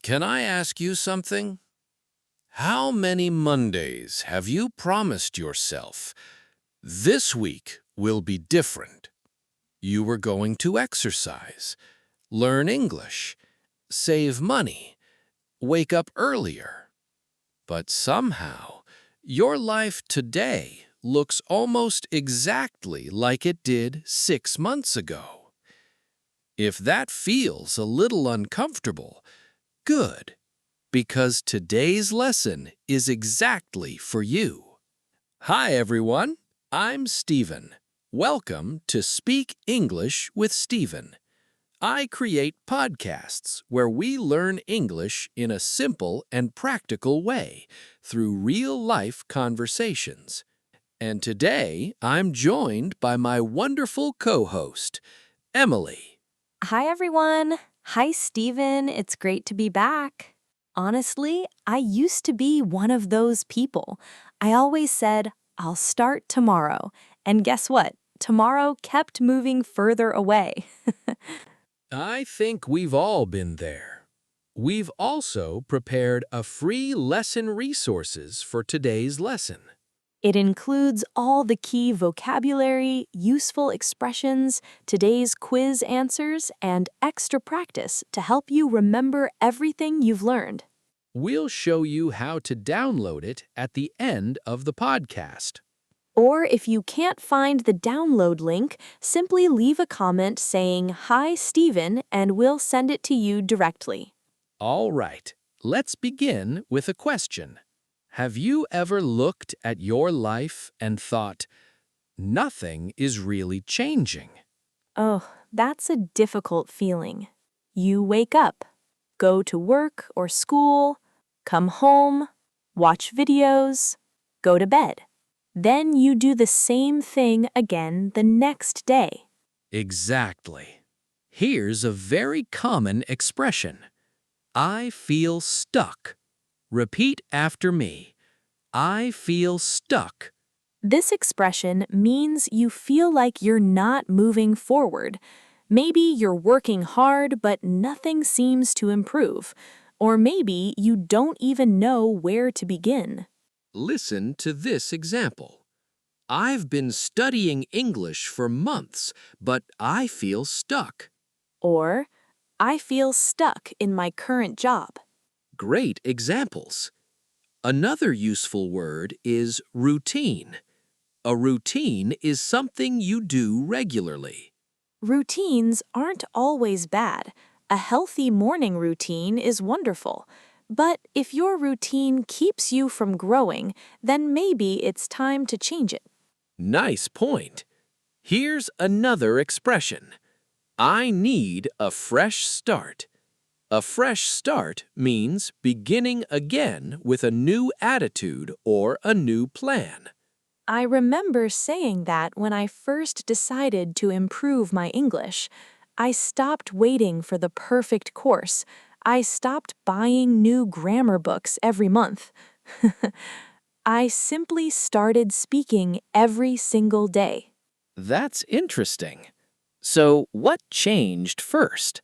Can I ask you something? How many Mondays have you promised yourself, this week will be different? You were going to exercise, learn English, save money, wake up earlier. But somehow, your life today looks almost exactly like it did 6 months ago. If that feels a little uncomfortable, good, because today's lesson is exactly for you. Hi, everyone. I'm Stephen. Welcome to Speak English with Stephen. I create podcasts where we learn English in a simple and practical way through real-life conversations. And today, I'm joined by my wonderful co-host, Emily. Hi, everyone. Hi, Stephen. It's great to be back. Honestly, I used to be one of those people. I always said, I'll start tomorrow. And guess what? Tomorrow kept moving further away. I think we've all been there. We've also prepared a free lesson resources for today's lesson. It includes all the key vocabulary, useful expressions, today's quiz answers, and extra practice to help you remember everything you've learned. We'll show you how to download it at the end of the podcast. Or if you can't find the download link, simply leave a comment saying, "Hi, Stephen," and we'll send it to you directly. All right, let's begin with a question. Have you ever looked at your life and thought, nothing is really changing? Oh, that's a difficult feeling. You wake up, go to work or school, come home, watch videos, go to bed. Then you do the same thing again the next day. Exactly. Here's a very common expression. I feel stuck. Repeat after me. I feel stuck. This expression means you feel like you're not moving forward. Maybe you're working hard, but nothing seems to improve. Or maybe you don't even know where to begin. Listen to this example. I've been studying English for months, but I feel stuck. Or, I feel stuck in my current job. Great examples. Another useful word is routine. A routine is something you do regularly. Routines aren't always bad. A healthy morning routine is wonderful. But if your routine keeps you from growing, then maybe it's time to change it. Nice point. Here's another expression. I need a fresh start. A fresh start means beginning again with a new attitude or a new plan. I remember saying that when I first decided to improve my English. I stopped waiting for the perfect course. I stopped buying new grammar books every month. I simply started speaking every single day. That's interesting. So, what changed first?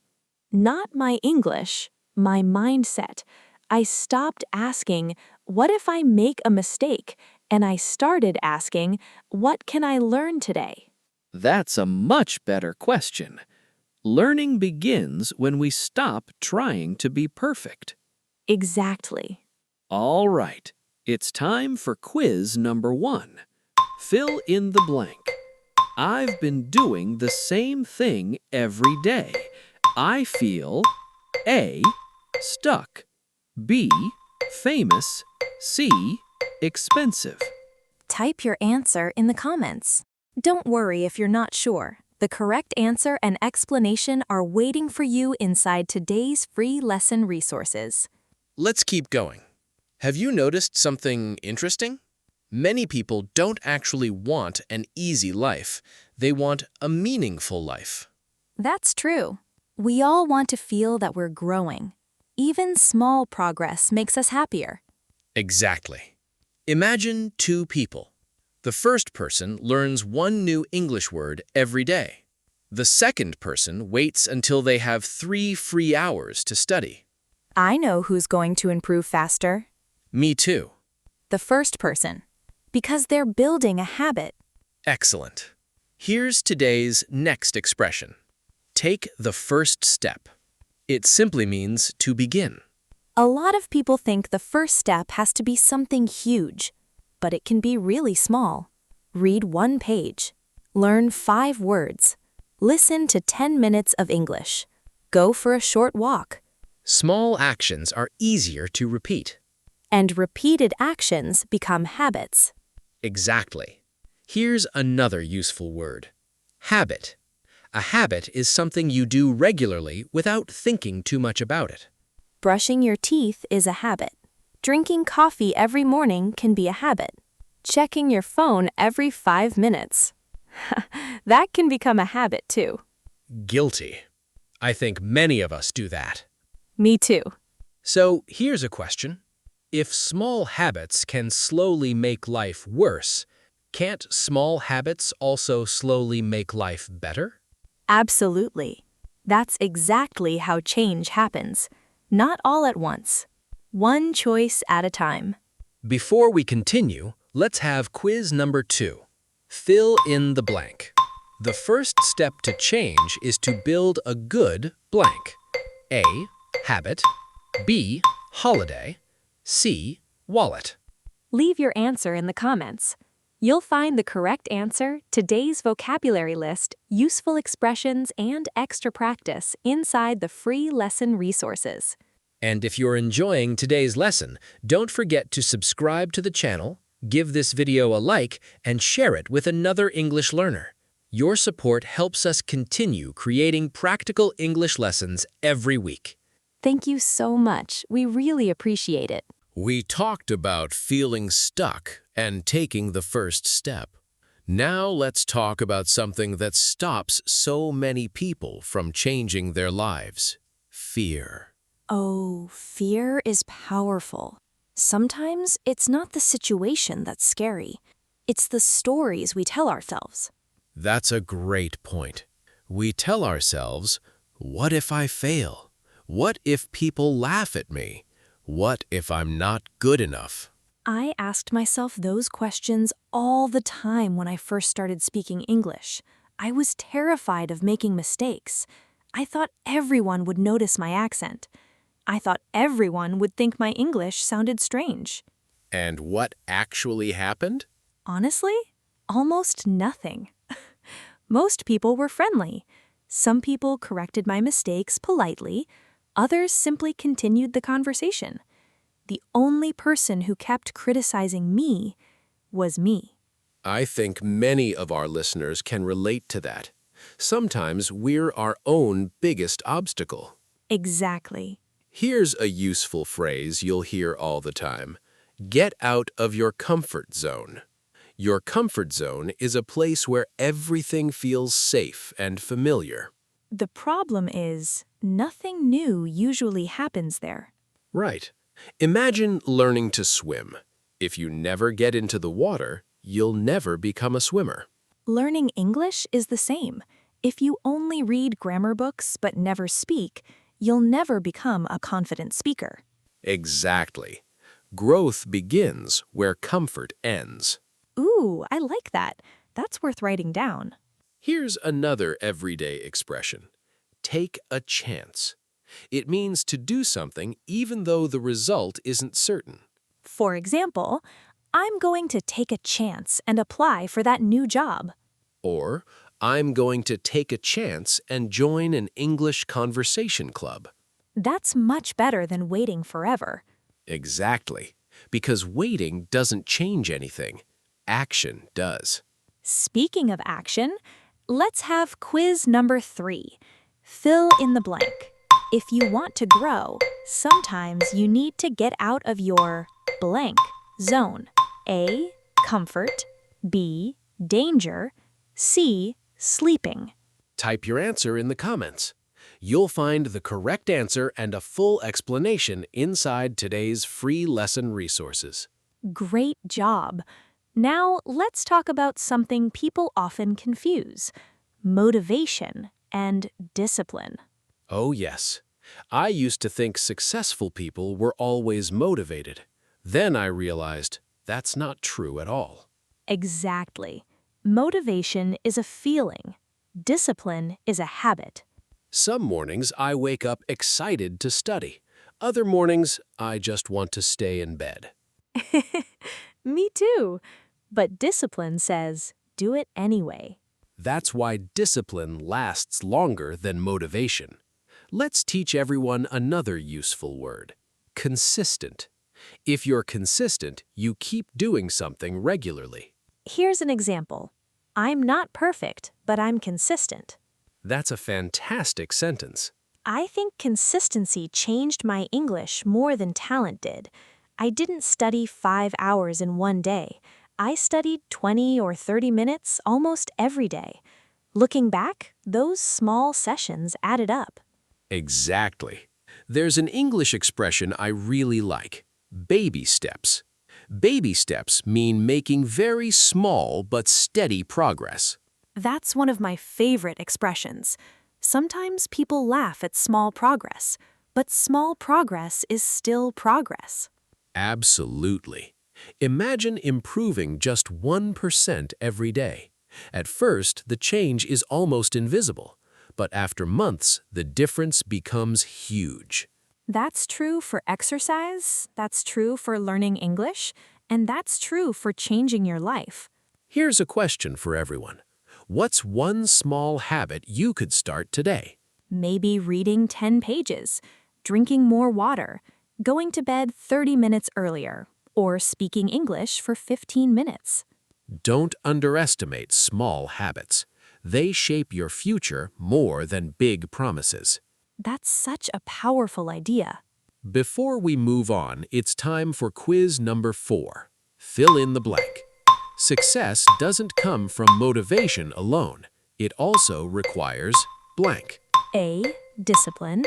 Not my English, my mindset. I stopped asking, "What if I make a mistake?" And I started asking, "What can I learn today?" That's a much better question. Learning begins when we stop trying to be perfect. Exactly. All right, it's time for quiz number 1. Fill in the blank. I've been doing the same thing every day. I feel A. Stuck, B. Famous, C. Expensive. Type your answer in the comments. Don't worry if you're not sure. The correct answer and explanation are waiting for you inside today's free lesson resources. Let's keep going. Have you noticed something interesting? Many people don't actually want an easy life. They want a meaningful life. That's true. We all want to feel that we're growing. Even small progress makes us happier. Exactly. Imagine 2 people. The first person learns 1 new English word every day. The second person waits until they have 3 free hours to study. I know who's going to improve faster. Me too. The first person. Because they're building a habit. Excellent. Here's today's next expression. Take the first step. It simply means to begin. A lot of people think the first step has to be something huge, but it can be really small. Read 1 page. Learn 5 words. Listen to 10 minutes of English. Go for a short walk. Small actions are easier to repeat. And repeated actions become habits. Exactly. Here's another useful word. Habit. A habit is something you do regularly without thinking too much about it. Brushing your teeth is a habit. Drinking coffee every morning can be a habit. Checking your phone every 5 minutes. That can become a habit too. Guilty. I think many of us do that. Me too. So here's a question. If small habits can slowly make life worse, can't small habits also slowly make life better? Absolutely. That's exactly how change happens. Not all at once. One choice at a time. Before we continue, let's have quiz number 2. Fill in the blank. The first step to change is to build a good blank. A. Habit. B. Holiday. C. Wallet. Leave your answer in the comments. You'll find the correct answer, today's vocabulary list, useful expressions, and extra practice inside the free lesson resources. And if you're enjoying today's lesson, don't forget to subscribe to the channel, give this video a like, and share it with another English learner. Your support helps us continue creating practical English lessons every week. Thank you so much. We really appreciate it. We talked about feeling stuck and taking the first step. Now let's talk about something that stops so many people from changing their lives. Fear. Oh, fear is powerful. Sometimes it's not the situation that's scary. It's the stories we tell ourselves. That's a great point. We tell ourselves, what if I fail? What if people laugh at me? What if I'm not good enough? I asked myself those questions all the time when I first started speaking English. I was terrified of making mistakes. I thought everyone would notice my accent. I thought everyone would think my English sounded strange. And what actually happened? Honestly, almost nothing. Most people were friendly. Some people corrected my mistakes politely. Others simply continued the conversation. The only person who kept criticizing me was me. I think many of our listeners can relate to that. Sometimes we're our own biggest obstacle. Exactly. Here's a useful phrase you'll hear all the time. Get out of your comfort zone. Your comfort zone is a place where everything feels safe and familiar. The problem is, nothing new usually happens there. Right. Imagine learning to swim. If you never get into the water, you'll never become a swimmer. Learning English is the same. If you only read grammar books but never speak, you'll never become a confident speaker. Exactly. Growth begins where comfort ends. Ooh, I like that. That's worth writing down. Here's another everyday expression. Take a chance. It means to do something even though the result isn't certain. For example, I'm going to take a chance and apply for that new job. Or, I'm going to take a chance and join an English conversation club. That's much better than waiting forever. Exactly. Because waiting doesn't change anything. Action does. Speaking of action, let's have quiz number 3. Fill in the blank. If you want to grow, sometimes you need to get out of your blank zone. A. Comfort. B. Danger. C. Sleeping. Type your answer in the comments. You'll find the correct answer and a full explanation inside today's free lesson resources. Great job. Now let's talk about something people often confuse: motivation and discipline. Oh yes, I used to think successful people were always motivated. Then I realized that's not true at all. Exactly. Motivation is a feeling. Discipline is a habit. Some mornings I wake up excited to study. Other mornings I just want to stay in bed. Me too. But discipline says, do it anyway. That's why discipline lasts longer than motivation. Let's teach everyone another useful word: consistent. If you're consistent, you keep doing something regularly. Here's an example. I'm not perfect, but I'm consistent. That's a fantastic sentence. I think consistency changed my English more than talent did. I didn't study 5 hours in one day. I studied 20 or 30 minutes almost every day. Looking back, those small sessions added up. Exactly. There's an English expression I really like: baby steps. Baby steps mean making very small but steady progress. That's one of my favorite expressions. Sometimes people laugh at small progress, but small progress is still progress. Absolutely. Imagine improving just 1% every day. At first, the change is almost invisible, but after months, the difference becomes huge. That's true for exercise, that's true for learning English, and that's true for changing your life. Here's a question for everyone. What's one small habit you could start today? Maybe reading 10 pages, drinking more water, going to bed 30 minutes earlier, or speaking English for 15 minutes. Don't underestimate small habits. They shape your future more than big promises. That's such a powerful idea. Before we move on, it's time for quiz number 4. Fill in the blank. Success doesn't come from motivation alone. It also requires blank. A. Discipline.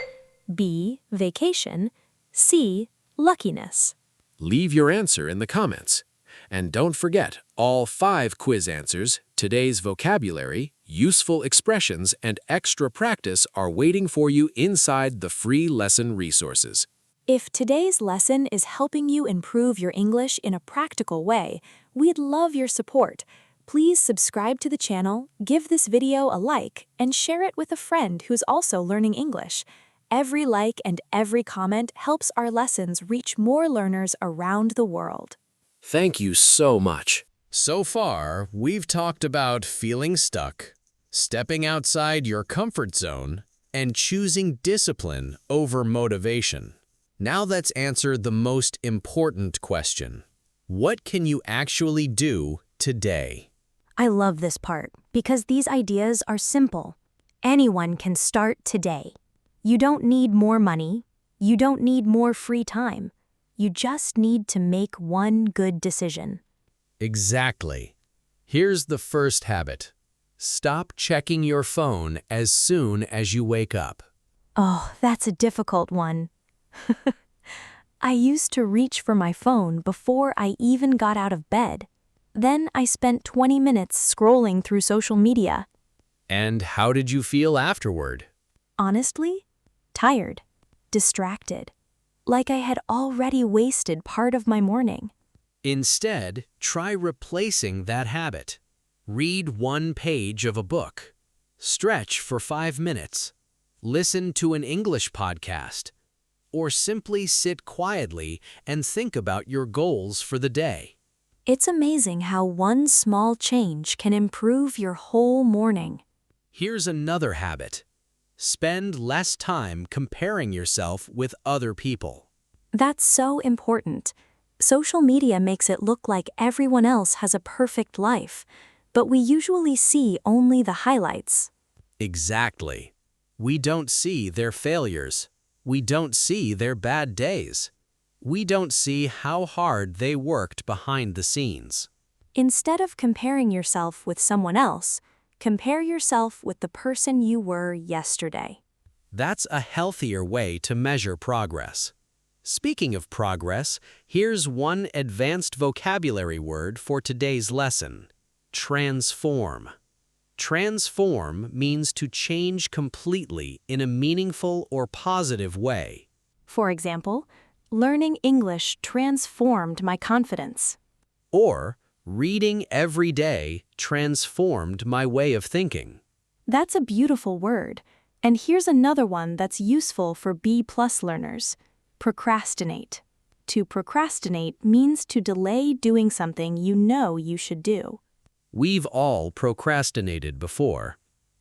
B. Vacation. C. Luckiness. Leave your answer in the comments. And don't forget, all 5 quiz answers, today's vocabulary, useful expressions, and extra practice are waiting for you inside the free lesson resources. If today's lesson is helping you improve your English in a practical way, we'd love your support. Please subscribe to the channel, give this video a like, and share it with a friend who's also learning English. Every like and every comment helps our lessons reach more learners around the world. Thank you so much. So far, we've talked about feeling stuck, stepping outside your comfort zone, and choosing discipline over motivation. Now let's answer the most important question. What can you actually do today? I love this part because these ideas are simple. Anyone can start today. You don't need more money. You don't need more free time. You just need to make one good decision. Exactly. Here's the first habit. Stop checking your phone as soon as you wake up. Oh, that's a difficult one. I used to reach for my phone before I even got out of bed. Then I spent 20 minutes scrolling through social media. And how did you feel afterward? Honestly, tired, distracted, like I had already wasted part of my morning. Instead, try replacing that habit. Read 1 page of a book. Stretch for 5 minutes. Listen to an English podcast. Or simply sit quietly and think about your goals for the day. It's amazing how one small change can improve your whole morning. Here's another habit. Spend less time comparing yourself with other people. That's so important. Social media makes it look like everyone else has a perfect life, but we usually see only the highlights. Exactly. We don't see their failures. We don't see their bad days. We don't see how hard they worked behind the scenes. Instead of comparing yourself with someone else, compare yourself with the person you were yesterday. That's a healthier way to measure progress. Speaking of progress, here's one advanced vocabulary word for today's lesson: transform. Transform means to change completely in a meaningful or positive way. For example, learning English transformed my confidence. Or, reading every day transformed my way of thinking. That's a beautiful word. And here's another one that's useful for B+ learners. Procrastinate. To procrastinate means to delay doing something you know you should do. We've all procrastinated before.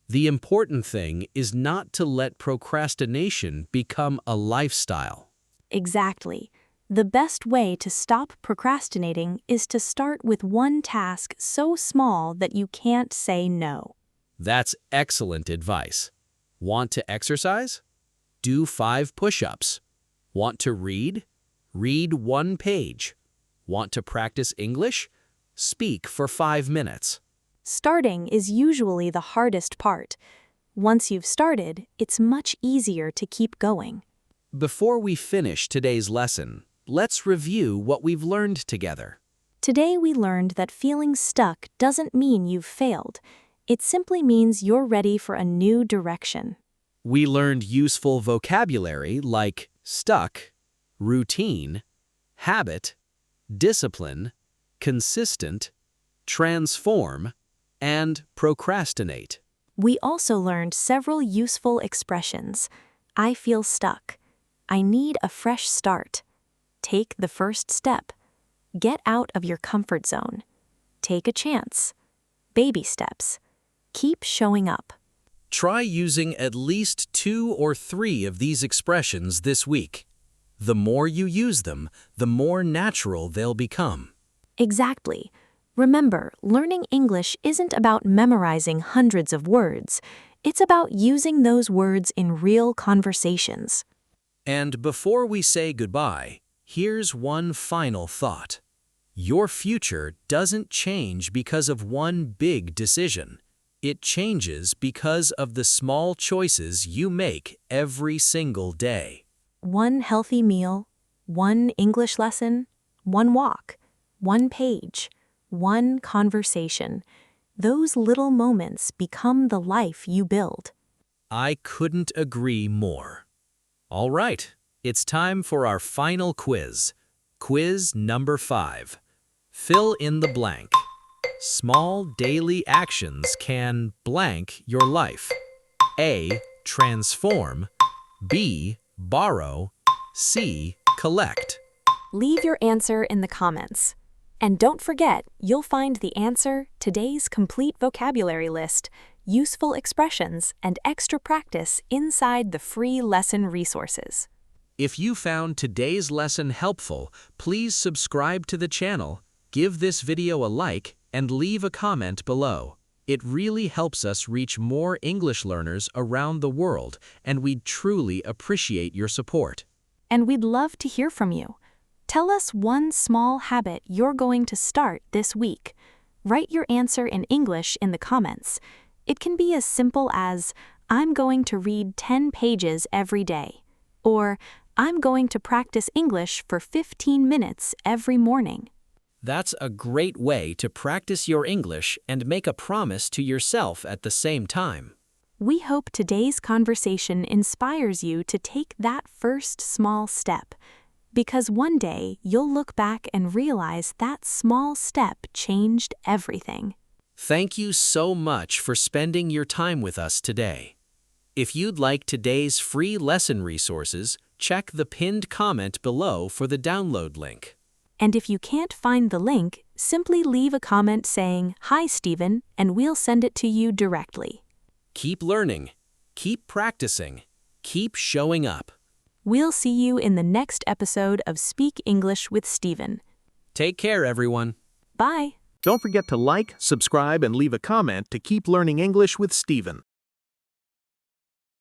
The important thing is not to let procrastination become a lifestyle. Exactly. The best way to stop procrastinating is to start with one task so small that you can't say no. That's excellent advice. Want to exercise? Do 5 push-ups. Want to read? Read 1 page. Want to practice English? Speak for 5 minutes. Starting is usually the hardest part. Once you've started, it's much easier to keep going. Before we finish today's lesson, let's review what we've learned together. Today we learned that feeling stuck doesn't mean you've failed. It simply means you're ready for a new direction. We learned useful vocabulary like stuck, routine, habit, discipline, consistent, transform, and procrastinate. We also learned several useful expressions. I feel stuck. I need a fresh start. Take the first step. Get out of your comfort zone. Take a chance. Baby steps. Keep showing up. Try using at least 2 or 3 of these expressions this week. The more you use them, the more natural they'll become. Exactly. Remember, learning English isn't about memorizing hundreds of words. It's about using those words in real conversations. And before we say goodbye, here's one final thought. Your future doesn't change because of one big decision. It changes because of the small choices you make every single day. One healthy meal, one English lesson, one walk, one page, one conversation. Those little moments become the life you build. I couldn't agree more. All right, it's time for our final quiz. Quiz number 5. Fill in the blank. Small daily actions can blank your life. A. Transform. B. Borrow. C. Collect. Leave your answer in the comments. And don't forget, you'll find the answer, today's complete vocabulary list, useful expressions, and extra practice inside the free lesson resources. If you found today's lesson helpful, please subscribe to the channel, give this video a like, and leave a comment below. It really helps us reach more English learners around the world, and we'd truly appreciate your support. And we'd love to hear from you. Tell us one small habit you're going to start this week. Write your answer in English in the comments. It can be as simple as, I'm going to read 10 pages every day, or I'm going to practice English for 15 minutes every morning. That's a great way to practice your English and make a promise to yourself at the same time. We hope today's conversation inspires you to take that first small step, because one day you'll look back and realize that small step changed everything. Thank you so much for spending your time with us today. If you'd like today's free lesson resources, check the pinned comment below for the download link. And if you can't find the link, simply leave a comment saying, "Hi, Stephen," and we'll send it to you directly. Keep learning, keep practicing, keep showing up. We'll see you in the next episode of Speak English with Stephen. Take care, everyone. Bye. Don't forget to like, subscribe, and leave a comment to keep learning English with Stephen.